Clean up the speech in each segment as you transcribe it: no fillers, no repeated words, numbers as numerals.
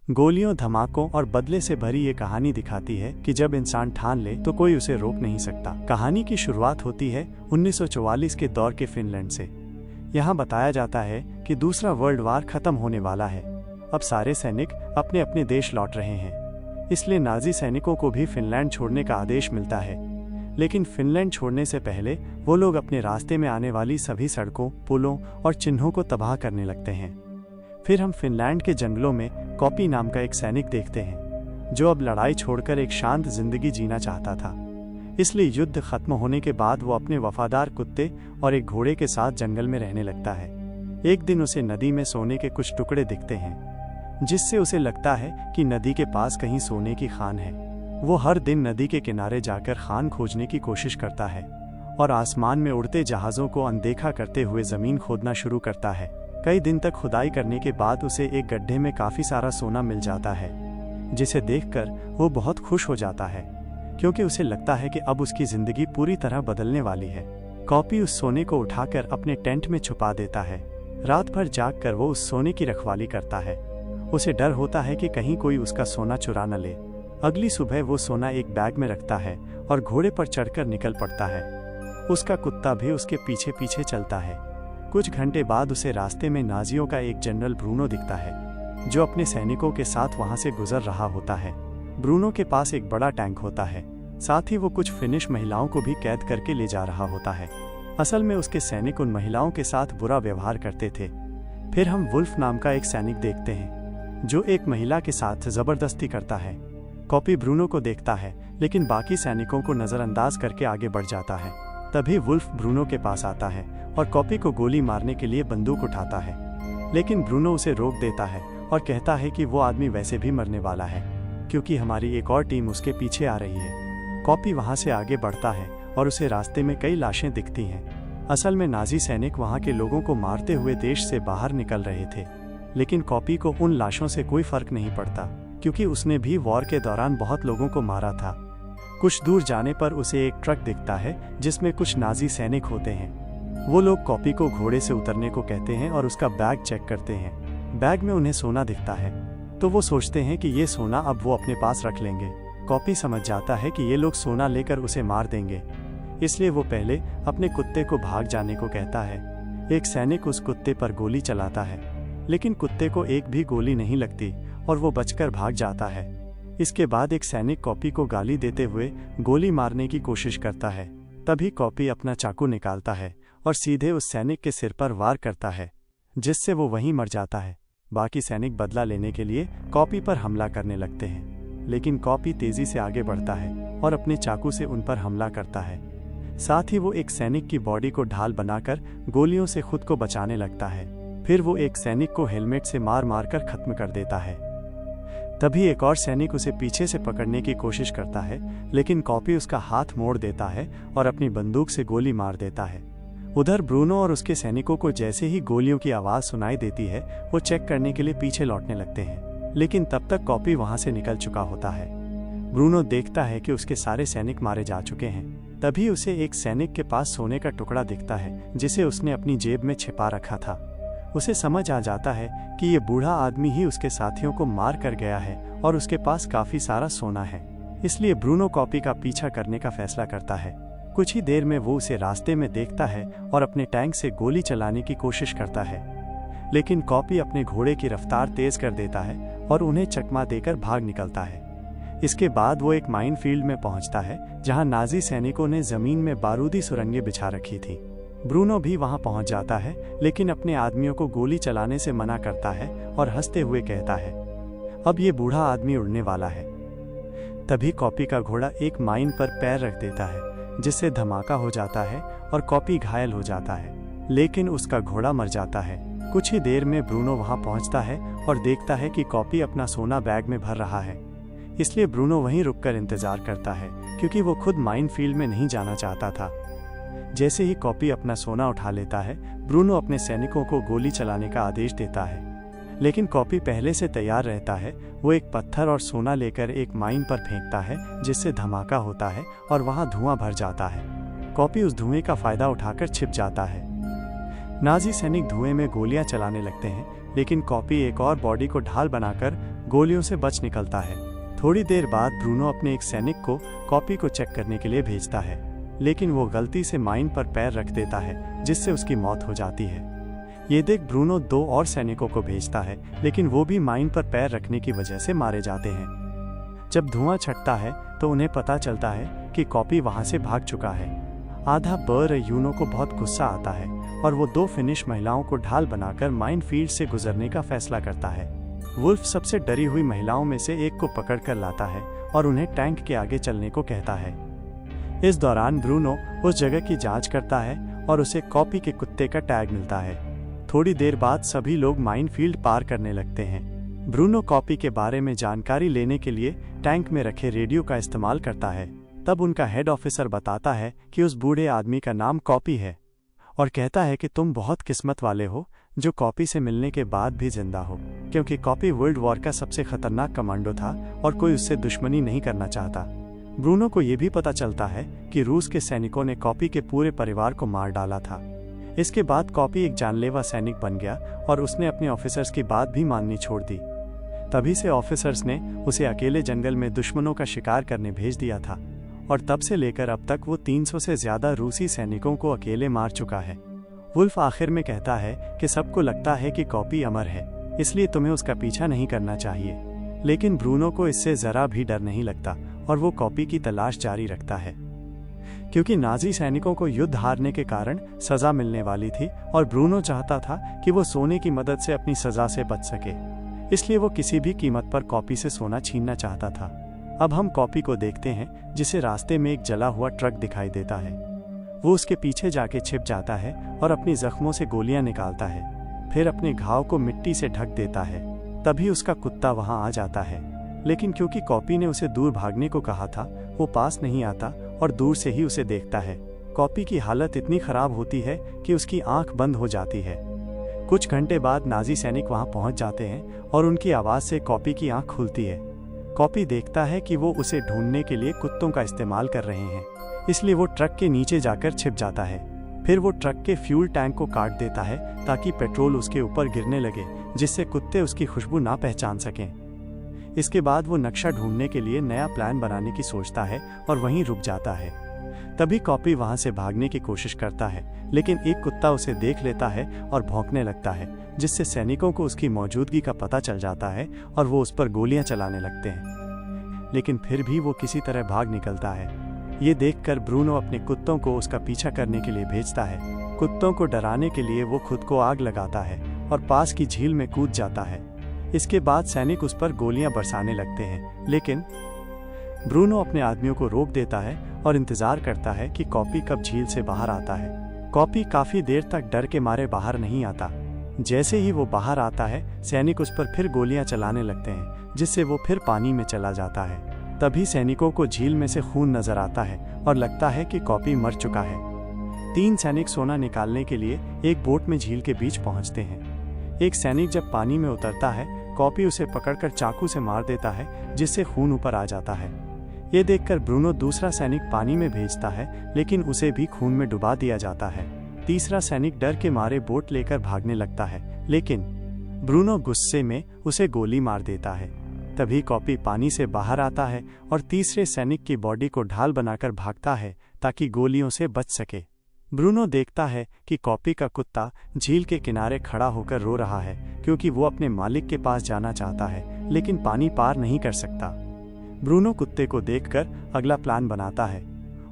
गोलियों, धमाकों और बदले से भरी ये कहानी दिखाती है कि जब इंसान ठान ले तो कोई उसे रोक नहीं सकता। कहानी की शुरुआत होती है 1944 के दौर के फिनलैंड से। यहाँ बताया जाता है कि दूसरा वर्ल्ड वार खत्म होने वाला है। अब सारे सैनिक अपने अपने देश लौट रहे हैं, इसलिए नाजी सैनिकों को भी फिनलैंड छोड़ने का आदेश मिलता है। लेकिन फिनलैंड छोड़ने से पहले वो लोग अपने रास्ते में आने वाली सभी सड़कों, पुलों और चिन्हों को तबाह करने लगते हैं। फिर हम फिनलैंड के जंगलों में कॉपी नाम का एक सैनिक देखते हैं, जो अब लड़ाई छोड़कर एक शांत जिंदगी जीना चाहता था। इसलिए युद्ध खत्म होने के बाद वो अपने वफादार कुत्ते और एक घोड़े के साथ जंगल में रहने लगता है। एक दिन उसे नदी में सोने के कुछ टुकड़े दिखते हैं, जिससे उसे लगता है कि नदी के पास कहीं सोने की खान है। वो हर दिन नदी के किनारे जाकर खान खोजने की कोशिश करता है और आसमान में उड़ते जहाज़ों को अनदेखा करते हुए ज़मीन खोदना शुरू करता है। कई दिन तक खुदाई करने के बाद उसे एक गड्ढे में काफ़ी सारा सोना मिल जाता है, जिसे देखकर वो बहुत खुश हो जाता है, क्योंकि उसे लगता है कि अब उसकी ज़िंदगी पूरी तरह बदलने वाली है। कॉपी उस सोने को उठाकर अपने टेंट में छुपा देता है। रात भर जागकर वो उस सोने की रखवाली करता है। उसे डर होता है कि कहीं कोई उसका सोना चुरा न ले। अगली सुबह वो सोना एक बैग में रखता है और घोड़े पर चढ़कर निकल पड़ता है। उसका कुत्ता भी उसके पीछे पीछे चलता है। कुछ घंटे बाद उसे रास्ते में नाजियों का एक जनरल ब्रूनो दिखता है, जो अपने सैनिकों के साथ वहां से गुजर रहा होता है। ब्रूनो के पास एक बड़ा टैंक होता है, साथ ही वो कुछ फिनिश महिलाओं को भी कैद करके ले जा रहा होता है। असल में उसके सैनिक उन महिलाओं के साथ बुरा व्यवहार करते थे। फिर हम वुल्फ नाम का एक सैनिक देखते हैं, जो एक महिला के साथ जबरदस्ती करता है। कॉपी ब्रूनो को देखता है, लेकिन बाकी सैनिकों को नजरअंदाज करके आगे बढ़ जाता है। तभी वुल्फ ब्रूनो के पास आता है और कॉपी को गोली मारने के लिए बंदूक उठाता है, लेकिन ब्रूनो उसे रोक देता है और कहता है कि वो आदमी वैसे भी मरने वाला है, क्योंकि हमारी एक और टीम उसके पीछे आ रही है। कॉपी वहां से आगे बढ़ता है और उसे रास्ते में कई लाशें दिखती हैं। असल में नाजी सैनिक वहां के लोगों को मारते हुए देश से बाहर निकल रहे थे, लेकिन कॉपी को उन लाशों से कोई फर्क नहीं पड़ता, क्योंकि उसने भी वॉर के दौरान बहुत लोगों को मारा था। कुछ दूर जाने पर उसे एक ट्रक दिखता है, जिसमें कुछ नाजी सैनिक होते हैं। वो लोग कॉपी को घोड़े से उतरने को कहते हैं और उसका बैग चेक करते हैं। बैग में उन्हें सोना दिखता है, तो वो सोचते हैं कि ये सोना अब वो अपने पास रख लेंगे। कॉपी समझ जाता है कि ये लोग सोना लेकर उसे मार देंगे, इसलिए वो पहले अपने कुत्ते को भाग जाने को कहता है। एक सैनिक उस कुत्ते पर गोली चलाता है, लेकिन कुत्ते को एक भी गोली नहीं लगती और वो बचकर भाग जाता है। इसके बाद एक सैनिक कॉपी को गाली देते हुए गोली मारने की कोशिश करता है। तभी कॉपी अपना चाकू निकालता है और सीधे उस सैनिक के सिर पर वार करता है, जिससे वो वहीं मर जाता है। बाकी सैनिक बदला लेने के लिए कॉपी पर हमला करने लगते हैं, लेकिन कॉपी तेजी से आगे बढ़ता है और अपने चाकू से उन पर हमला करता है। साथ ही वो एक सैनिक की बॉडी को ढाल बनाकर गोलियों से खुद को बचाने लगता है। फिर वो एक सैनिक को हेलमेट से मार मार कर खत्म कर देता है। तभी एक और सैनिक उसे पीछे से पकड़ने की कोशिश करता है, लेकिन कॉपी उसका हाथ मोड़ देता है और अपनी बंदूक से गोली मार देता है। उधर ब्रूनो और उसके सैनिकों को जैसे ही गोलियों की आवाज सुनाई देती है, वो चेक करने के लिए पीछे लौटने लगते हैं, लेकिन तब तक कॉपी वहां से निकल चुका होता है। ब्रूनो देखता है कि उसके सारे सैनिक मारे जा चुके हैं। तभी उसे एक सैनिक के पास सोने का टुकड़ा दिखता है, जिसे उसने अपनी जेब में छिपा रखा था। उसे समझ आ जाता है कि ये बूढ़ा आदमी ही उसके साथियों को मार कर गया है और उसके पास काफी सारा सोना है। इसलिए ब्रूनो कॉपी का पीछा करने का फैसला करता है। कुछ ही देर में वो उसे रास्ते में देखता है और अपने टैंक से गोली चलाने की कोशिश करता है, लेकिन कॉपी अपने घोड़े की रफ्तार तेज कर देता है और उन्हें चकमा देकर भाग निकलता है। इसके बाद वो एक माइन फील्ड में पहुंचता है, जहां नाजी सैनिकों ने जमीन में बारूदी सुरंगें बिछा रखी थी। ब्रूनो भी वहां पहुंच जाता है, लेकिन अपने आदमियों को गोली चलाने से मना करता है और हंसते हुए कहता है, अब ये बूढ़ा आदमी उड़ने वाला है। तभी कॉपी का घोड़ा एक माइन पर पैर रख देता है, जिससे धमाका हो जाता है और कॉपी घायल हो जाता है, लेकिन उसका घोड़ा मर जाता है। कुछ ही देर में ब्रूनो वहां पहुंचता है और देखता है कि कॉपी अपना सोना बैग में भर रहा है। इसलिए ब्रूनो वहीं रुककर इंतजार करता है, क्योंकि वो खुद माइन फील्ड में नहीं जाना चाहता था। जैसे ही कॉपी अपना सोना उठा लेता है, ब्रूनो अपने सैनिकों को गोली चलाने का आदेश देता है, लेकिन कॉपी पहले से तैयार रहता है। वो एक पत्थर और सोना लेकर एक माइन पर फेंकता है, जिससे धमाका होता है और वहां धुआं भर जाता है। कॉपी उस धुएं का फायदा उठाकर छिप जाता है। नाजी सैनिक धुएं में गोलियां चलाने लगते हैं, लेकिन कॉपी एक और बॉडी को ढाल बनाकर गोलियों से बच निकलता है। थोड़ी देर बाद ब्रूनो अपने एक सैनिक को कॉपी को चेक करने के लिए भेजता है, लेकिन वो गलती से माइन पर पैर रख देता है, जिससे उसकी मौत हो जाती है। ये देख ब्रूनो 2 और सैनिकों को भेजता है, लेकिन वो भी माइन पर पैर रखने की वजह से मारे जाते हैं। जब धुआं छटता है तो उन्हें पता चलता है कि कॉपी वहां से भाग चुका है। आधा बर यूनो को बहुत गुस्सा आता है और वो 2 फिनिश महिलाओं को ढाल बनाकर माइन फील्ड से गुजरने का फैसला करता है। वुल्फ सबसे डरी हुई महिलाओं में से एक को पकड़कर लाता है और उन्हें टैंक के आगे चलने को कहता है। इस दौरान ब्रूनो उस जगह की जांच करता है और उसे कॉपी के कुत्ते का टैग मिलता है। थोड़ी देर बाद सभी लोग माइन फील्ड पार करने लगते हैं। ब्रूनो कॉपी के बारे में जानकारी लेने के लिए टैंक में रखे रेडियो का इस्तेमाल करता है। तब उनका हेड ऑफिसर बताता है कि उस बूढ़े आदमी का नाम कॉपी है और कहता है कि तुम बहुत किस्मत वाले हो जो कॉपी से मिलने के बाद भी जिंदा हो, क्योंकि कॉपी वर्ल्ड वॉर का सबसे खतरनाक कमांडो था और कोई उससे दुश्मनी नहीं करना चाहता। ब्रूनो को यह भी पता चलता है कि रूस के सैनिकों ने कॉपी के पूरे परिवार को मार डाला था। इसके बाद कॉपी एक जानलेवा सैनिक बन गया और उसने अपने ऑफिसर्स की बात भी माननी छोड़ दी। तभी से ऑफिसर्स ने उसे अकेले जंगल में दुश्मनों का शिकार करने भेज दिया था और तब से लेकर अब तक वो 300 से ज्यादा रूसी सैनिकों को अकेले मार चुका है। वुल्फ आखिर में कहता है कि सबको लगता है कि कॉपी अमर है, इसलिए तुम्हें उसका पीछा नहीं करना चाहिए। लेकिन ब्रूनो को इससे जरा भी डर नहीं लगता और वो कॉपी की तलाश जारी रखता है, क्योंकि नाजी सैनिकों को युद्ध हारने के कारण सजा मिलने वाली थी और ब्रूनो चाहता था कि वो सोने की मदद से अपनी सजा से बच सके। इसलिए वो किसी भी कीमत पर कॉपी से सोना छीनना चाहता था। अब हम कॉपी को देखते हैं, जिसे रास्ते में एक जला हुआ ट्रक दिखाई देता है। वो उसके पीछे जाके छिप जाता है और अपनी जख्मों से गोलियां निकालता है, फिर अपने घाव को मिट्टी से ढक देता है। तभी उसका कुत्ता वहां आ जाता है, लेकिन क्योंकि कॉपी ने उसे दूर भागने को कहा था, वो पास नहीं आता और दूर से ही उसे देखता है। कॉपी की हालत इतनी खराब होती है कि उसकी आंख बंद हो जाती है। कुछ घंटे बाद नाजी सैनिक वहां पहुंच जाते हैं और उनकी आवाज से कॉपी की आंख खुलती है। कॉपी देखता है कि वो उसे ढूंढने के लिए कुत्तों का इस्तेमाल कर रहे हैं, इसलिए वो ट्रक के नीचे जाकर छिप जाता है। फिर वो ट्रक के फ्यूल टैंक को काट देता है ताकि पेट्रोल उसके ऊपर गिरने लगे, जिससे कुत्ते उसकी खुशबू ना पहचान सकें। इसके बाद वो नक्शा ढूंढने के लिए नया प्लान बनाने की सोचता है और वहीं रुक जाता है। तभी कॉपी वहां से भागने की कोशिश करता है, लेकिन एक कुत्ता उसे देख लेता है और भौंकने लगता है, जिससे सैनिकों को उसकी मौजूदगी का पता चल जाता है और वो उस पर गोलियां चलाने लगते हैं। लेकिन फिर भी वो किसी तरह भाग निकलता है। ये देखकर ब्रूनो अपने कुत्तों को उसका पीछा करने के लिए भेजता है। कुत्तों को डराने के लिए वो खुद को आग लगाता है और पास की झील में कूद जाता है। इसके बाद सैनिक उस पर गोलियां बरसाने लगते हैं, लेकिन ब्रूनो अपने आदमियों को रोक देता है और इंतजार करता है कि कॉपी कब झील से बाहर आता है। कॉपी काफी देर तक डर के मारे बाहर नहीं आता। जैसे ही वो बाहर आता है, सैनिक उस पर फिर गोलियां चलाने लगते हैं, जिससे वो फिर पानी में चला जाता है। तभी सैनिकों को झील में से खून नजर आता है और लगता है कि कॉपी मर चुका है। 3 सैनिक सोना निकालने के लिए एक बोट में झील के बीच पहुंचते हैं। एक सैनिक जब पानी में उतरता है, कॉपी उसे पकड़कर चाकू से मार देता है, जिससे खून ऊपर आ जाता है। ये देखकर ब्रूनो दूसरा सैनिक पानी में भेजता है, लेकिन उसे भी खून में डुबा दिया जाता है। तीसरा सैनिक डर के मारे बोट लेकर भागने लगता है, लेकिन ब्रूनो गुस्से में उसे गोली मार देता है। तभी कॉपी पानी से बाहर आता है और तीसरे सैनिक की बॉडी को ढाल बनाकर भागता है ताकि गोलियों से बच सके। ब्रूनो देखता है कि कॉपी का कुत्ता झील के किनारे खड़ा होकर रो रहा है, क्योंकि वो अपने मालिक के पास जाना चाहता है, लेकिन पानी पार नहीं कर सकता। ब्रूनो कुत्ते को देखकर अगला प्लान बनाता है।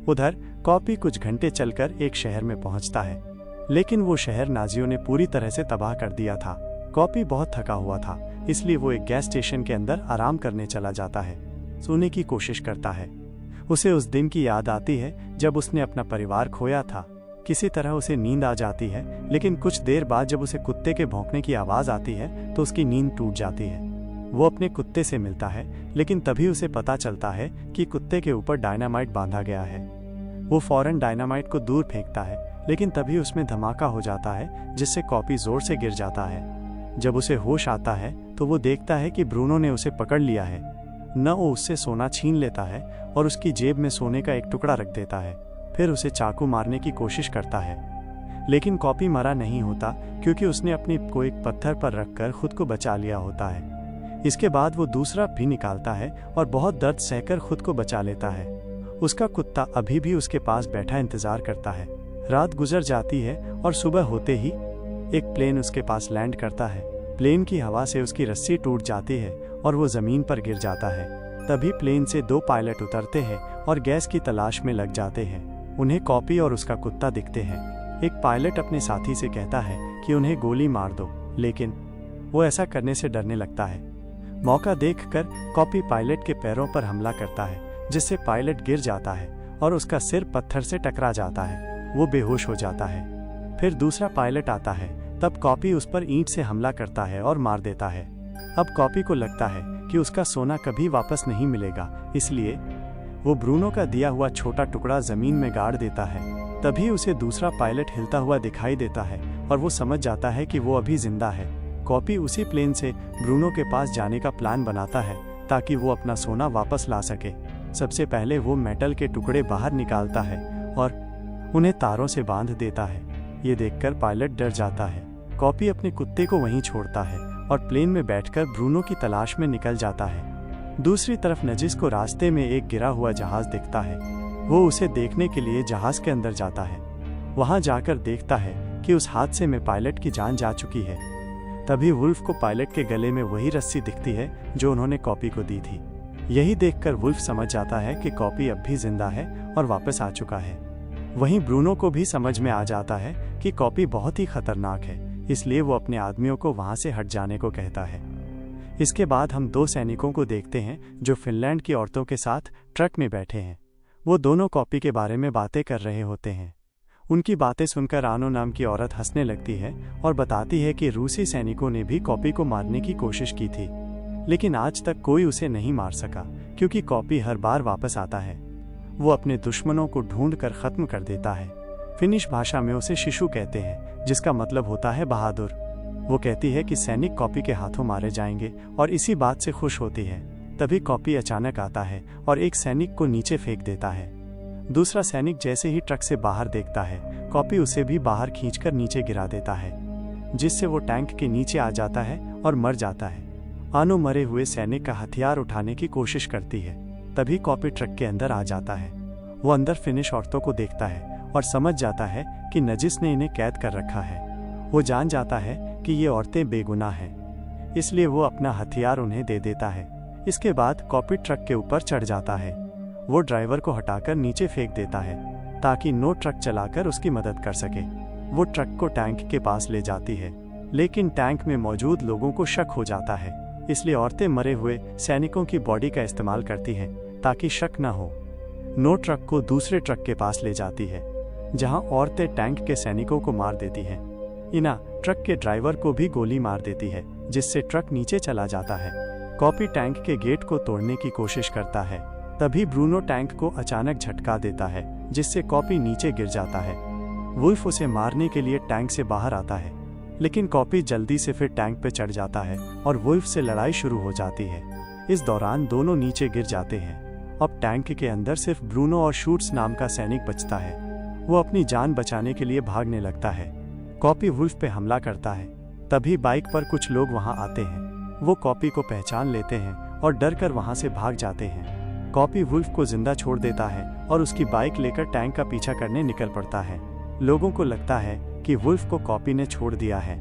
उधर कॉपी कुछ घंटे चलकर एक शहर में पहुंचता है, लेकिन वो शहर नाजियों ने पूरी तरह से तबाह कर दिया था। कॉपी बहुत थका हुआ था, इसलिए वो एक गैस स्टेशन के अंदर आराम करने चला जाता है। सोने की कोशिश करता है। उसे उस दिन की याद आती है जब उसने अपना परिवार खोया था। किसी तरह उसे नींद आ जाती है, लेकिन कुछ देर बाद जब उसे कुत्ते के भौंकने की आवाज आती है तो उसकी नींद टूट जाती है। वो अपने कुत्ते से मिलता है, लेकिन तभी उसे पता चलता है कि कुत्ते के ऊपर डायनामाइट बांधा गया है। वो फौरन डायनामाइट को दूर फेंकता है, लेकिन तभी उसमें धमाका हो जाता है, जिससे कॉपी जोर से गिर जाता है। जब उसे होश आता है तो वो देखता है कि ब्रूनो ने उसे पकड़ लिया है। न वो उससे सोना छीन लेता है और उसकी जेब में सोने का एक टुकड़ा रख देता है। फिर उसे चाकू मारने की कोशिश करता है, लेकिन कॉपी मरा नहीं होता, क्योंकि उसने अपनी को एक पत्थर पर रखकर खुद को बचा लिया होता है। इसके बाद वो दूसरा भी निकालता है और बहुत दर्द सहकर खुद को बचा लेता है। उसका कुत्ता अभी भी उसके पास बैठा इंतजार करता है। रात गुजर जाती है और सुबह होते ही एक प्लेन उसके पास लैंड करता है। प्लेन की हवा से उसकी रस्सी टूट जाती है और वो जमीन पर गिर जाता है। तभी प्लेन से 2 पायलट उतरते हैं और गैस की तलाश में लग जाते हैं। उन्हें कॉपी और उसका कुत्ता दिखते हैं। एक पायलट अपने साथी से कहता है कि उन्हें गोली मार दो, लेकिन वो ऐसा करने से डरने लगता है। मौका देखकर कॉपी पायलट के पैरों पर हमला करता है, जिससे पायलट गिर जाता है और उसका सिर पत्थर से टकरा जाता है। वो बेहोश हो जाता है। फिर दूसरा पायलट आता है। तब कॉपी उस पर ईंट से हमला करता है और मार देता है। अब कॉपी को लगता है कि उसका सोना कभी वापस नहीं मिलेगा, इसलिए वो ब्रूनो का दिया हुआ छोटा टुकड़ा जमीन में गाड़ देता है। तभी उसे दूसरा पायलट हिलता हुआ दिखाई देता है और वो समझ जाता है कि वो अभी जिंदा है। कॉपी उसी प्लेन से ब्रूनो के पास जाने का प्लान बनाता है ताकि वो अपना सोना वापस ला सके। सबसे पहले वो मेटल के टुकड़े बाहर निकालता है और उन्हें तारों से बांध देता है। ये देखकर पायलट डर जाता है। कॉपी अपने कुत्ते को वहीं छोड़ता है और प्लेन में बैठकर ब्रूनो की तलाश में निकल जाता है। दूसरी तरफ नजिस को रास्ते में एक गिरा हुआ जहाज दिखता है। वो उसे देखने के लिए जहाज के अंदर जाता है। वहां जाकर देखता है कि उस हादसे में पायलट की जान जा चुकी है। तभी वुल्फ को पायलट के गले में वही रस्सी दिखती है जो उन्होंने कॉपी को दी थी। यही देखकर वुल्फ समझ जाता है कि कॉपी अब भी जिंदा है और वापस आ चुका है। वहीं ब्रूनो को भी समझ में आ जाता है कि कॉपी बहुत ही खतरनाक है, इसलिए वो अपने आदमियों को वहां से हट जाने को कहता है। इसके बाद हम 2 सैनिकों को देखते हैं जो फिनलैंड की औरतों के साथ ट्रक में बैठे हैं। वो दोनों कॉपी के बारे में बातें कर रहे होते हैं। उनकी बातें सुनकर आनो नाम की औरत हंसने लगती है और बताती है कि रूसी सैनिकों ने भी कॉपी को मारने की कोशिश की थी, लेकिन आज तक कोई उसे नहीं मार सका क्योंकि कॉपी हर बार वापस आता है। वो अपने दुश्मनों को ढूंढकर खत्म कर देता है। फिनिश भाषा में उसे शिशु कहते हैं, जिसका मतलब होता है बहादुर। वो कहती है कि सैनिक कॉपी के हाथों मारे जाएंगे और इसी बात से खुश होती है। तभी कॉपी अचानक आता है और एक सैनिक को नीचे फेंक देता है। दूसरा सैनिक जैसे ही ट्रक से बाहर देखता है, कॉपी उसे भी बाहर खींचकर नीचे गिरा देता है, जिससे वो टैंक के नीचे आ जाता है और मर जाता है। आनो मरे हुए सैनिक का हथियार उठाने की कोशिश करती है। तभी कॉपी ट्रक के अंदर आ जाता है। वो अंदर फिनिश औरतों को देखता है और समझ जाता है कि नजिस ने इन्हें कैद कर रखा है। वो जान जाता है कि ये औरतें बेगुनाह हैं, इसलिए वो अपना हथियार उन्हें दे देता है। इसके बाद कॉपी ट्रक के ऊपर चढ़ जाता है। वो ड्राइवर को हटाकर नीचे फेंक देता है ताकि नो ट्रक चलाकर उसकी मदद कर सके। वो ट्रक को टैंक के पास ले जाती है, लेकिन टैंक में मौजूद लोगों को शक हो जाता है, इसलिए औरतें मरे हुए सैनिकों की बॉडी का इस्तेमाल करती हैं ताकि शक न हो। नो ट्रक को दूसरे ट्रक के पास ले जाती है, जहां औरतें टैंक के सैनिकों को मार देती हैं। इना ट्रक के ड्राइवर को भी गोली मार देती है, जिससे ट्रक नीचे चला जाता है। कॉपी टैंक के गेट को तोड़ने की कोशिश करता है। तभी ब्रूनो टैंक को अचानक झटका देता है, जिससे कॉपी नीचे गिर जाता है। वुल्फ उसे मारने के लिए टैंक से बाहर आता है, लेकिन कॉपी जल्दी से फिर टैंक पे चढ़ जाता है और वुल्फ से लड़ाई शुरू हो जाती है। इस दौरान दोनों नीचे गिर जाते हैं। अब टैंक के अंदर सिर्फ ब्रूनो और शूट्स नाम का सैनिक बचता है। वो अपनी जान बचाने के लिए भागने लगता है। कॉपी वुल्फ पे हमला करता है। तभी बाइक पर कुछ लोग वहां आते हैं। वो कॉपी को पहचान लेते हैं और डर कर वहां से भाग जाते हैं। कॉपी वुल्फ को जिंदा छोड़ देता है और उसकी बाइक लेकर टैंक का पीछा करने निकल पड़ता है। लोगों को लगता है कि वुल्फ को कॉपी ने छोड़ दिया है।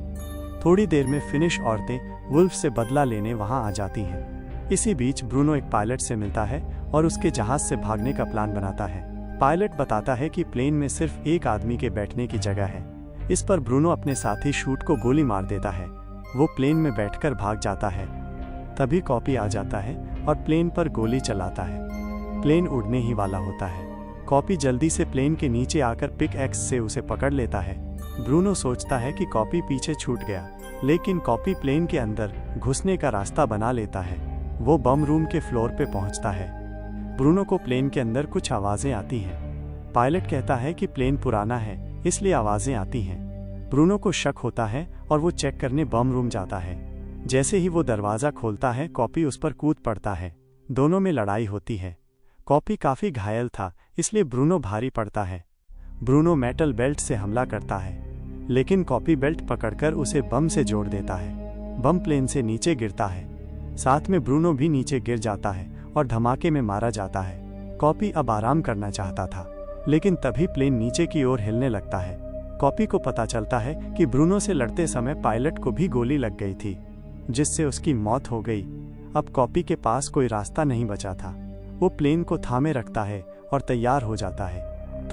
थोड़ी देर में फिनिश औरतें वुल्फ से बदला लेने वहां आ जाती हैं। इसी बीच ब्रूनो एक पायलट से मिलता है और उसके जहाज से भागने का प्लान बनाता है। पायलट बताता है कि प्लेन में सिर्फ एक आदमी के बैठने की जगह है। इस पर ब्रूनो अपने साथी शूट को गोली मार देता है। वो प्लेन में बैठकर भाग जाता है। तभी कॉपी आ जाता है और प्लेन पर गोली चलाता है। प्लेन उड़ने ही वाला होता है। कॉपी जल्दी से प्लेन के नीचे आकर पिक एक्स से उसे पकड़ लेता है। ब्रूनो सोचता है कि कॉपी पीछे छूट गया, लेकिन कॉपी प्लेन के अंदर घुसने का रास्ता बना लेता है। वो बम रूम के फ्लोर पे पहुंचता है। ब्रूनो को प्लेन के अंदर कुछ आवाजें आती हैं। पायलट कहता है कि प्लेन पुराना है, इसलिए आवाजें आती हैं। ब्रूनो को शक होता है और वो चेक करने बम रूम जाता है। जैसे ही वो दरवाजा खोलता है, कॉपी उस पर कूद पड़ता है। दोनों में लड़ाई होती है। कॉपी काफी घायल था, इसलिए ब्रूनो भारी पड़ता है। ब्रूनो मेटल बेल्ट से हमला करता है, लेकिन कॉपी बेल्ट पकड़कर उसे बम से जोड़ देता है। बम प्लेन से नीचे गिरता है। साथ में ब्रूनो भी नीचे गिर जाता है और धमाके में मारा जाता है। कॉपी अब आराम करना चाहता था, लेकिन तभी प्लेन नीचे की ओर हिलने लगता है। कॉपी को पता चलता है कि ब्रूनो से लड़ते समय पायलट को भी गोली लग गई थी, जिससे उसकी मौत हो गई। अब कॉपी के पास कोई रास्ता नहीं बचा था। वो प्लेन को थामे रखता है और तैयार हो जाता है।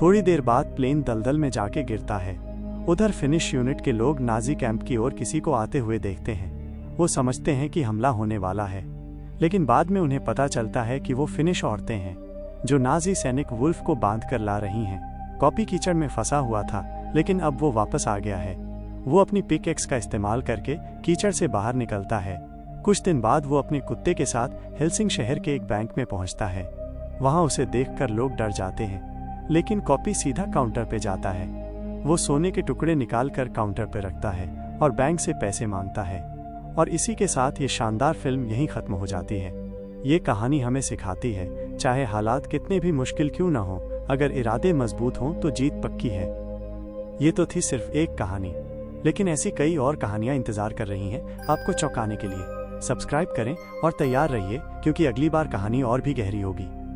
थोड़ी देर बाद प्लेन दलदल में जाके गिरता है। उधर फिनिश यूनिट के लोग नाजी कैंप की ओर किसी को आते हुए देखते हैं। वो समझते हैं कि हमला होने वाला है, लेकिन बाद में उन्हें पता चलता है कि वो फिनिश औरतें हैं जो नाजी सैनिक वुल्फ को बांध कर ला रही हैं। कॉपी कीचड़ में फंसा हुआ था, लेकिन अब वो वापस आ गया है। वो अपनी पिकएक्स का इस्तेमाल करके कीचड़ से बाहर निकलता है। कुछ दिन बाद वो अपने कुत्ते के साथ हेल्सिंग शहर के एक बैंक में पहुंचता है। वहां उसे देखकर लोग डर जाते हैं, लेकिन कॉपी सीधा काउंटर पे जाता है। वो सोने के टुकड़े निकाल कर काउंटर पे रखता है और बैंक से पैसे मांगता है। और इसी के साथ ये शानदार फिल्म यहीं खत्म हो जाती है। ये कहानी हमें सिखाती है, चाहे हालात कितने भी मुश्किल क्यों ना हो, अगर इरादे मजबूत हों तो जीत पक्की है। ये तो थी सिर्फ एक कहानी, लेकिन ऐसी कई और कहानियां इंतजार कर रही हैं आपको चौंकाने के लिए। सब्सक्राइब करें और तैयार रहिए, क्योंकि अगली बार कहानी और भी गहरी होगी।